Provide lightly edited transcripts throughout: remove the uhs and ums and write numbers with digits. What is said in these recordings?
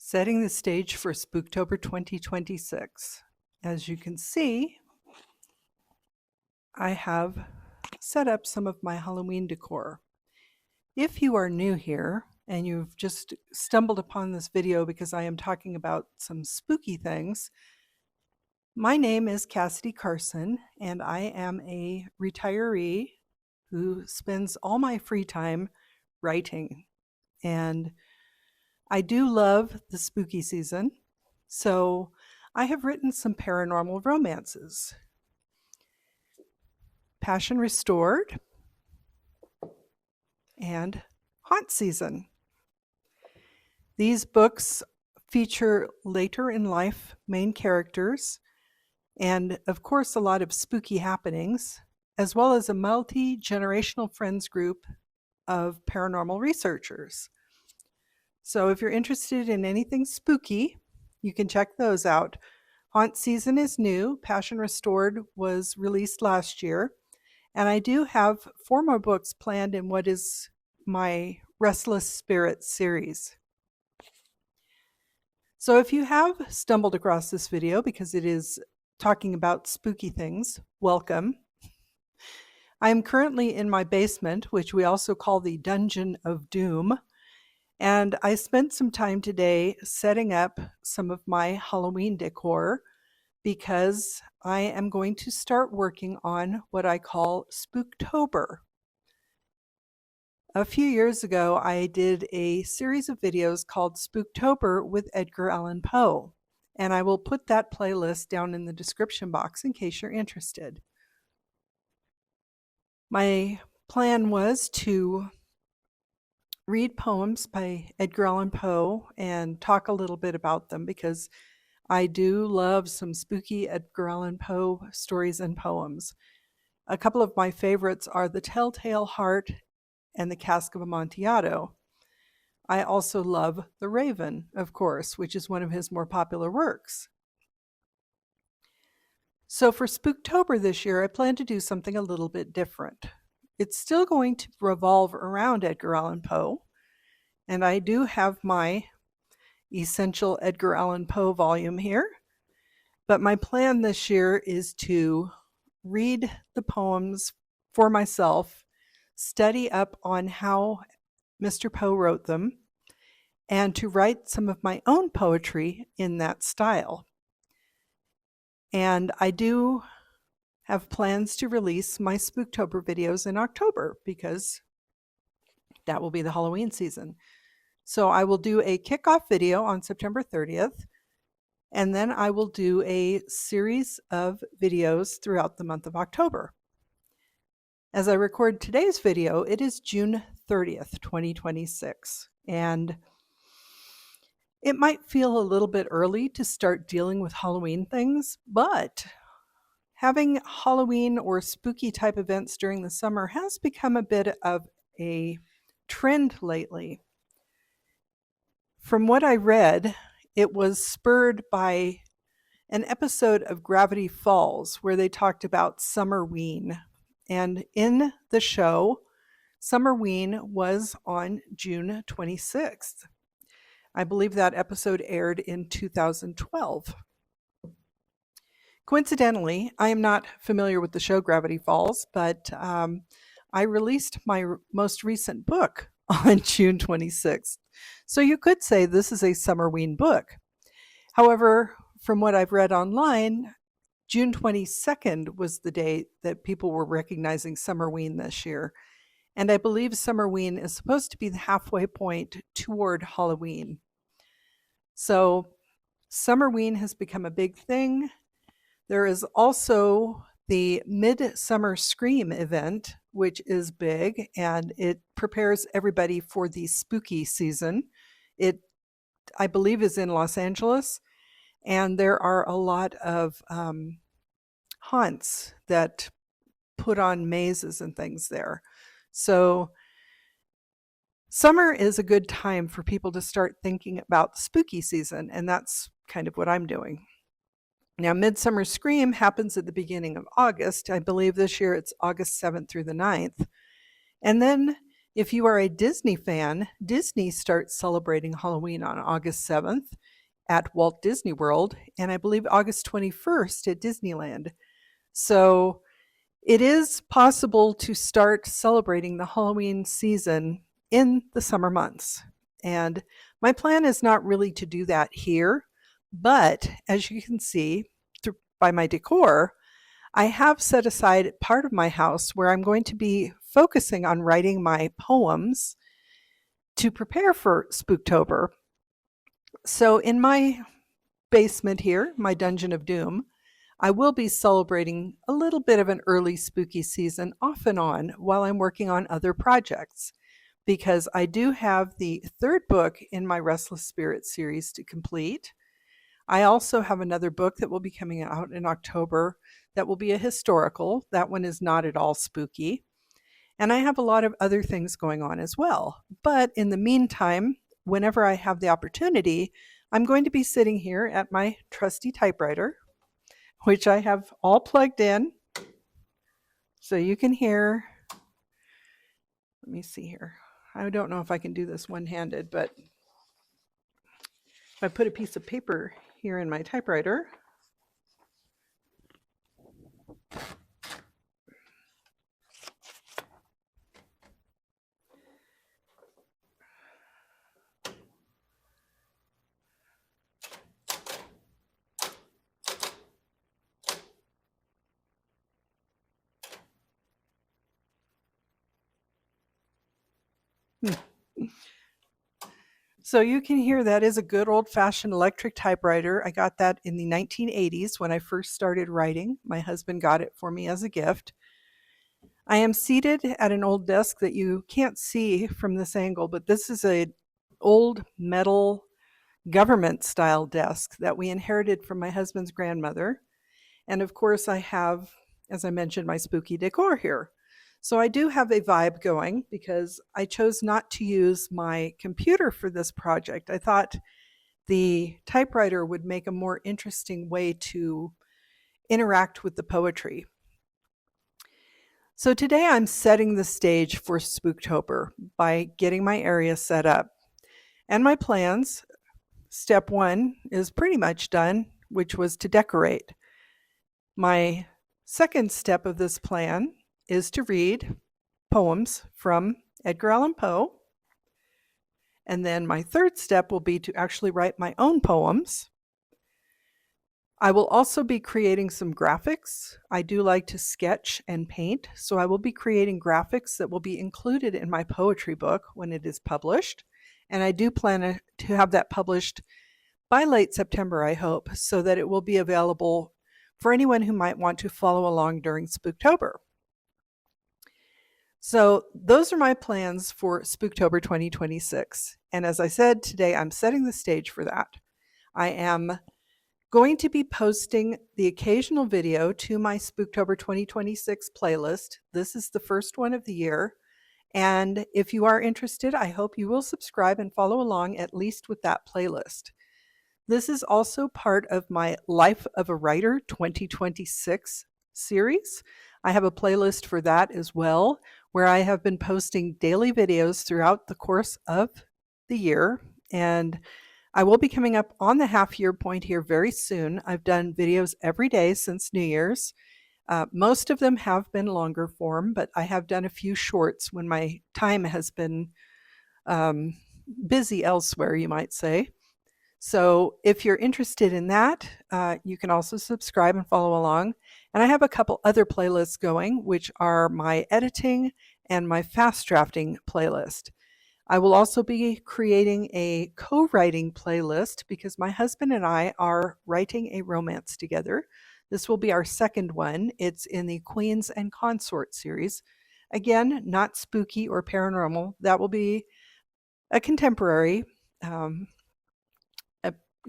Setting the stage for Spooktober 2026. As you can see, I have set up some of my Halloween decor. If you are new here and you've just stumbled upon this video because I am talking about some spooky things, my name is Cassidy Carson and I am a retiree who spends all my free time writing. And I do love the spooky season, so I have written some paranormal romances. Passion Restored and Haunt Season. These books feature later in life main characters and, of course, a lot of spooky happenings, as well as a multi-generational friends group of paranormal researchers. So if you're interested in anything spooky, you can check those out. Haunt Season is new. Passion Restored was released last year. And I do have 4 more books planned in what is my Restless Spirit series. So if you have stumbled across this video because it is talking about spooky things, welcome. I am currently in my basement, which we also call the Dungeon of Doom. And I spent some time today setting up some of my Halloween decor because I am going to start working on what I call Spooktober. A few years ago, I did a series of videos called Spooktober with Edgar Allan Poe, and I will put that playlist down in the description box in case you're interested. My plan was to read poems by Edgar Allan Poe and talk a little bit about them because I do love some spooky Edgar Allan Poe stories and poems. A couple of my favorites are The Telltale Heart and The Cask of Amontillado. I also love The Raven, of course, which is one of his more popular works. So for Spooktober this year, I plan to do something a little bit different. It's still going to revolve around Edgar Allan Poe, and I do have my Essential Edgar Allan Poe volume here, but my plan this year is to read the poems for myself, study up on how Mr. Poe wrote them, and to write some of my own poetry in that style. And I do have plans to release my Spooktober videos in October because that will be the Halloween season. So I will do a kickoff video on September 30th, and then I will do a series of videos throughout the month of October. As I record today's video, it is June 30th, 2026, and it might feel a little bit early to start dealing with Halloween things, but having Halloween or spooky type events during the summer has become a bit of a trend lately. From what I read, it was spurred by an episode of Gravity Falls where they talked about Summerween. And in the show, Summerween was on June 26th. I believe that episode aired in 2012. Coincidentally, I am not familiar with the show Gravity Falls, but I released my most recent book on June 26th. So you could say this is a Summerween book. However, from what I've read online, June 22nd was the day that people were recognizing Summerween this year. And I believe Summerween is supposed to be the halfway point toward Halloween. So Summerween has become a big thing. There is also the Midsummer Scream event, which is big, and it prepares everybody for the spooky season. It, I believe, is in Los Angeles, and there are a lot of haunts that put on mazes and things there. So summer is a good time for people to start thinking about the spooky season, and that's kind of what I'm doing. Now, Midsummer Scream happens at the beginning of August. I believe this year it's August 7th through the 9th. And then If you are a Disney fan, Disney starts celebrating Halloween on August 7th at Walt Disney World, and I believe August 21st at Disneyland. So it is possible to start celebrating the Halloween season in the summer months. And my plan is not really to do that here, but as you can see by my decor, I have set aside part of my house where I'm going to be focusing on writing my poems to prepare for Spooktober. So in my basement here, my Dungeon of Doom, I will be celebrating a little bit of an early spooky season off and on while I'm working on other projects, because I do have the third book in my Restless Spirit series to complete. I also have another book that will be coming out in October that will be a historical. That one is not at all spooky. And I have a lot of other things going on as well. But in the meantime, whenever I have the opportunity, I'm going to be sitting here at my trusty typewriter, which I have all plugged in. So you can hear, let me see here. I don't know if I can do this one-handed, but if I put a piece of paper here in my typewriter, so you can hear that is a good old-fashioned electric typewriter. I got that in the 1980s when I first started writing. My husband got it for me as a gift. I am seated at an old desk that you can't see from this angle, but this is an old metal government-style desk that we inherited from my husband's grandmother. And of course, I have, as I mentioned, my spooky decor here. So I do have a vibe going because I chose not to use my computer for this project. I thought the typewriter would make a more interesting way to interact with the poetry. So today I'm setting the stage for Spooktober by getting my area set up. And my plans, step one is pretty much done, which was to decorate. My second step of this plan is to read poems from Edgar Allan Poe. And then my third step will be to actually write my own poems. I will also be creating some graphics. I do like to sketch and paint, so I will be creating graphics that will be included in my poetry book when it is published. And I do plan to have that published by late September, I hope, so that it will be available for anyone who might want to follow along during Spooktober. So those are my plans for Spooktober 2026. And as I said, today I'm setting the stage for that. I am going to be posting the occasional video to my Spooktober 2026 playlist. This is the first one of the year. And if you are interested, I hope you will subscribe and follow along at least with that playlist. This is also part of my Life of a Writer 2026 series. I have a playlist for that as well, where I have been posting daily videos throughout the course of the year. And I will be coming up on the half-year point here very soon. I've done videos every day since New Year's. Most of them have been longer form, but I have done a few shorts when my time has been busy elsewhere, you might say. So if you're interested in that, you can also subscribe and follow along. And I have a couple other playlists going, which are my editing and my fast drafting playlist. I will also be creating a co-writing playlist because my husband and I are writing a romance together. This will be our second one. It's in the Queens and Consort series. Again, not spooky or paranormal. That will be a contemporary,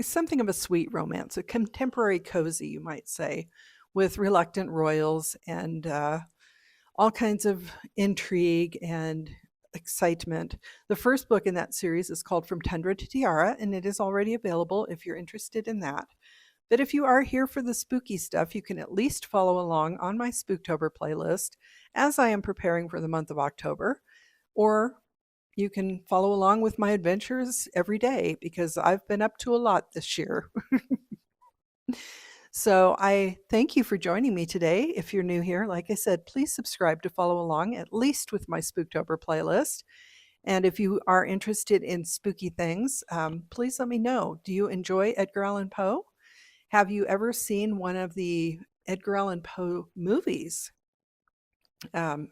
something of a sweet romance, a contemporary cozy, you might say, with reluctant royals and all kinds of intrigue and excitement. The first book in that series is called From Tundra to Tiara, and it is already available if you're interested in that. But if you are here for the spooky stuff, you can at least follow along on my Spooktober playlist as I am preparing for the month of October. or you can follow along with my adventures every day because I've been up to a lot this year. So I thank you for joining me today. If you're new here, like I said, please subscribe to follow along, at least with my Spooktober playlist. And if you are interested in spooky things, please let me know. Do you enjoy Edgar Allan Poe? Have you ever seen one of the Edgar Allan Poe movies?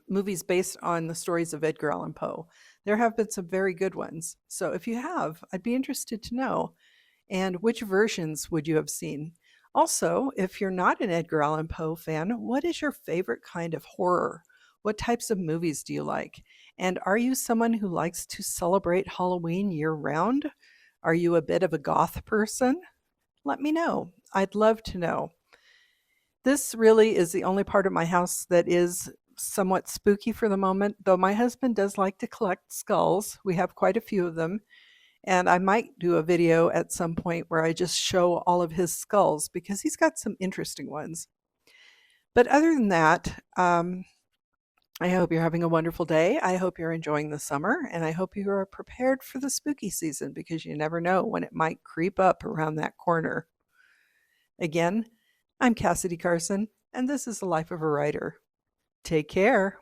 Movies based on the stories of Edgar Allan Poe. There have been some very good ones. So if you have, I'd be interested to know. And which versions would you have seen? Also, if you're not an Edgar Allan Poe fan, what is your favorite kind of horror? What types of movies do you like? And are you someone who likes to celebrate Halloween year round? Are you a bit of a goth person? Let me know. I'd love to know. This really is the only part of my house that is somewhat spooky for the moment, though my husband does like to collect skulls. We have quite a few of them. And I might do a video at some point where I just show all of his skulls because he's got some interesting ones. But other than that, I hope you're having a wonderful day. I hope you're enjoying the summer, and I hope you are prepared for the spooky season because you never know when it might creep up around that corner. Again, I'm Cassidy Carson, and this is the Life of a Writer. Take care.